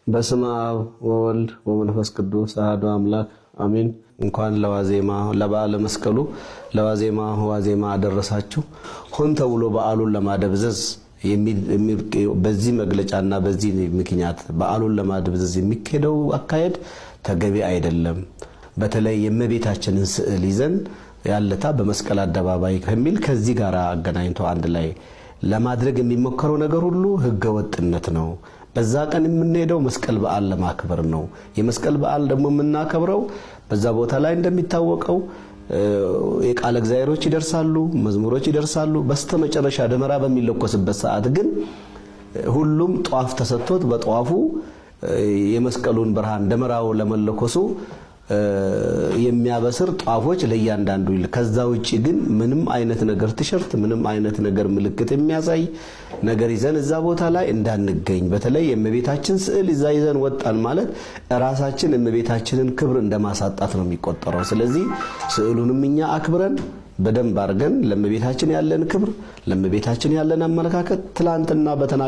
በስመ አብ ወወልድ ወመንፈስ ቅዱስ አሐዱ አምላክ አሜን። እንኳን ለዋዜማ ለበዓለ መስቀሉ ለዋዜማ ዋዜማ አደረሳችሁ። ሆን ተብሎ በዓሉን ለማደብዘዝ በዚህ መግለጫና በዚህ ምክንያት በዓሉን ለማደብዘዝ የሚከደው አካሄድ ተገቢ አይደለም። በተለይ የእመቤታችንን ስዕል ይዘን ያለታ በመስቀል አደባባይ ከሚል ከዚህ ጋር አገናኝቶ አንድ ላይ ለማድረግ የሚሞከረው ነገር ሁሉ ህገ ወጥነት ነው። በዛ ቀን የምንሄደው መስቀል በዓል ለማክበር ነው። የመስቀል በዓል ደግሞ የምናከብረው በዛ ቦታ ላይ እንደሚታወቀው የቃለ እግዚአብሔሮች ይደርሳሉ፣ መዝሙሮች ይደርሳሉ። በስተመጨረሻ ደመራ በሚለኮስበት ሰዓት ግን ሁሉም ጧፍ ተሰጥቶት በጧፉ የመስቀሉን ብርሃን ደመራው ለመለኮሱ የሚያበስር ጧፎች ለእያንዳንዱ ይል። ከዛ ውጪ ግን ምንም አይነት ነገር ቲሸርት ምንም አይነት ነገር ምልክት የሚያሳይ ነገር ይዘን እዛ ቦታ ላይ እንዳንገኝ። በተለይ የእመቤታችን ስዕል ይዘን ወጣን ማለት ራሳችን የእመቤታችንን ክብር እንደማሳጣት ነው የሚቆጠረው። ስለዚህ ስዕሉንም እኛ አክብረን በደንብ አድርገን ለእመቤታችን ያለን ክብር ለእመቤታችን ያለን አመለካከት ትላንትና